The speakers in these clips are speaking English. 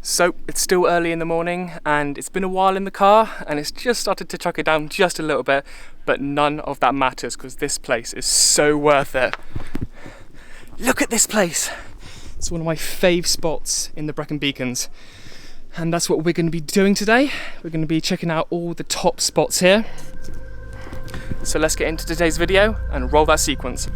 So it's still early in the morning and it's been a while in the car and it's just started to chuck it down just a little bit, but none of that matters because this place is so worth it. Look at this place. It's one of my fave spots in the Brecon Beacons, and that's what we're going to be doing today. We're going to be checking out all the top spots here. So let's get into today's video and roll that sequence.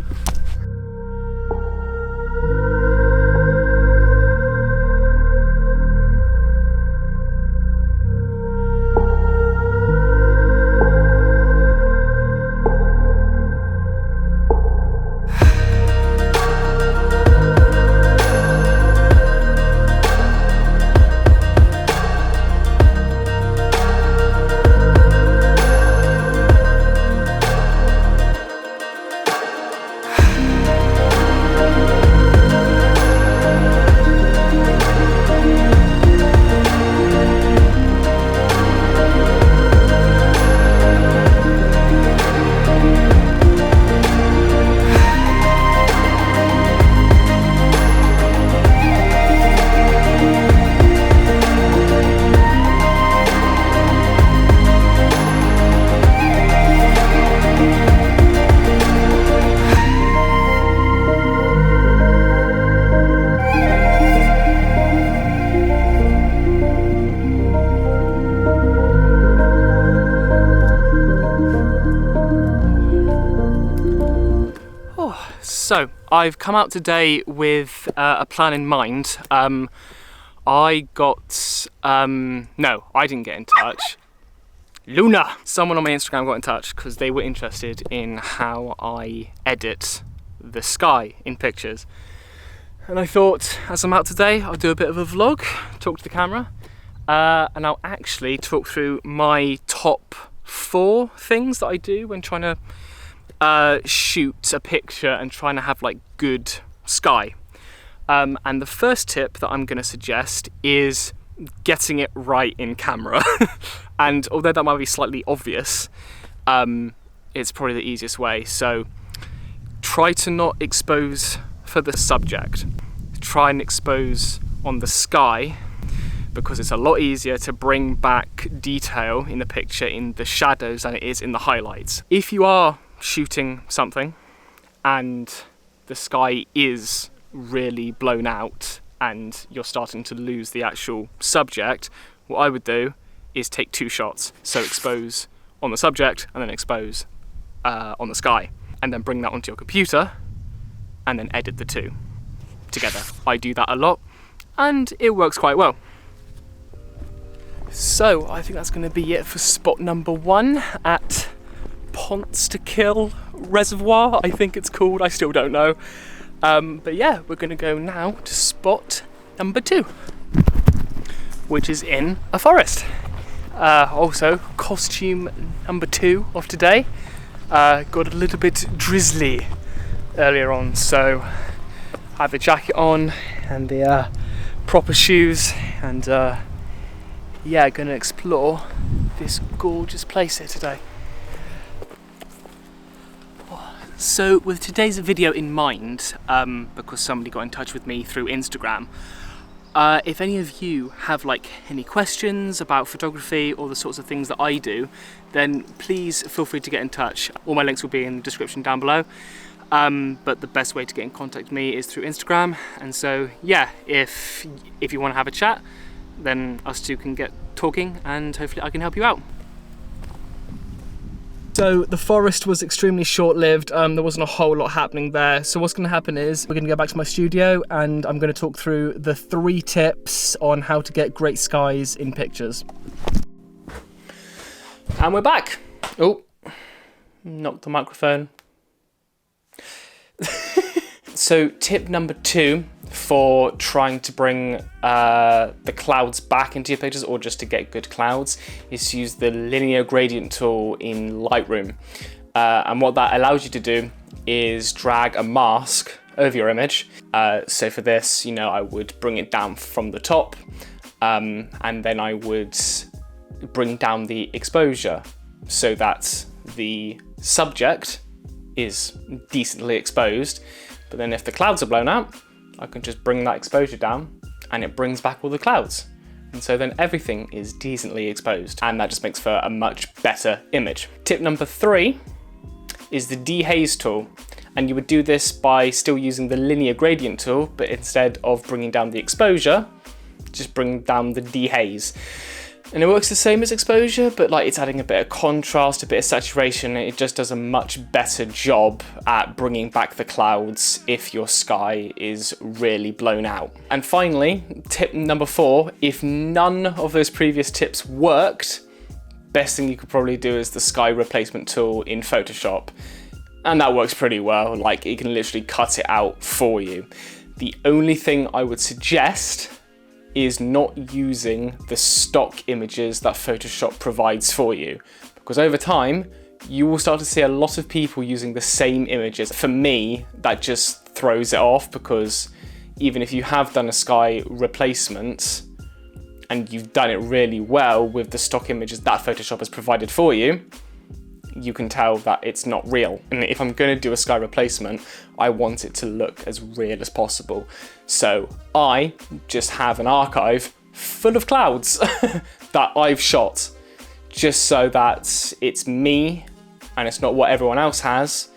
So I've come out today with a plan in mind. No, I didn't get in touch. Luna! Someone on my Instagram got in touch because they were interested in how I edit the sky in pictures. And I thought, as I'm out today, I'll do a bit of a vlog, talk to the camera, and I'll actually talk through my top 4 things that I do when trying to shoot a picture and trying to have like good sky. And the first tip that I'm going to suggest is getting it right in camera. And although that might be slightly obvious, it's probably the easiest way. So try to not expose for the subject. Try and expose on the sky, because it's a lot easier to bring back detail in the picture in the shadows than it is in the highlights. If you are shooting something and the sky is really blown out and you're starting to lose the actual subject, what I would do is take 2 shots. So expose on the subject and then expose on the sky, and then bring that onto your computer and then edit the 2 together. I do that a lot and it works quite well. So I think that's going to be it for spot number 1 at Ponce to Kill Reservoir, I think it's called, I still don't know. But yeah, we're going to go now to spot number 2, which is in a forest. Also, costume number 2 of today. Got a little bit drizzly earlier on, so I have a jacket on and the proper shoes, and yeah, going to explore this gorgeous place here today. So with today's video in mind, because somebody got in touch with me through Instagram, if any of you have like any questions about photography or the sorts of things that I do, then please feel free to get in touch. All my links will be in the description down below. But the best way to get in contact with me is through Instagram. And so yeah, if you want to have a chat, then us two can get talking and hopefully I can help you out. So the forest was extremely short-lived. There wasn't a whole lot happening there. So what's going to happen is we're going to go back to my studio and I'm going to talk through the 3 tips on how to get great skies in pictures. And we're back. Oh, knocked the microphone. So tip number 2 for trying to bring the clouds back into your pictures, or just to get good clouds, is to use the linear gradient tool in Lightroom. And what that allows you to do is drag a mask over your image. So for this, I would bring it down from the top, and then I would bring down the exposure so that the subject is decently exposed. But then if the clouds are blown out, I can just bring that exposure down and it brings back all the clouds. And so then everything is decently exposed, and that just makes for a much better image. Tip number 3 is the dehaze tool. And you would do this by still using the linear gradient tool, but instead of bringing down the exposure, just bring down the dehaze. And it works the same as exposure, but like it's adding a bit of contrast, a bit of saturation. It just does a much better job at bringing back the clouds if your sky is really blown out. And finally, tip number 4, if none of those previous tips worked, best thing you could probably do is the sky replacement tool in Photoshop. And that works pretty well, like it can literally cut it out for you. The only thing I would suggest is not using the stock images that Photoshop provides for you, because over time you will start to see a lot of people using the same images. For me, that just throws it off, because even if you have done a sky replacement and you've done it really well with the stock images that Photoshop has provided for you, you can tell that it's not real. And if I'm going to do a sky replacement, I want it to look as real as possible. So I just have an archive full of clouds that I've shot, just so that it's me and it's not what everyone else has,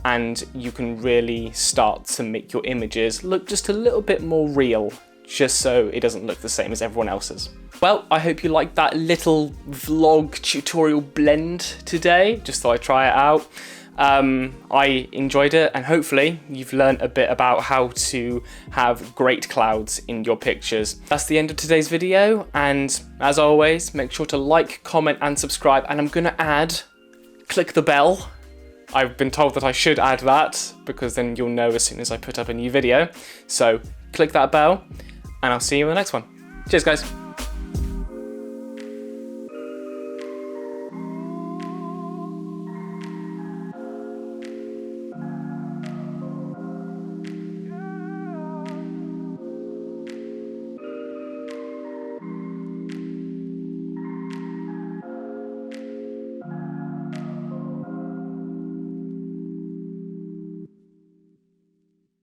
and you can really start to make your images look just a little bit more real, just so it doesn't look the same as everyone else's. Well, I hope you liked that little vlog tutorial blend today. Just thought I'd try it out. I enjoyed it, and hopefully you've learned a bit about how to have great clouds in your pictures. That's the end of today's video, and as always, make sure to like, comment and subscribe. And I'm gonna click the bell. I've been told that I should add that, because then you'll know as soon as I put up a new video. So click that bell, and I'll see you in the next one. Cheers guys.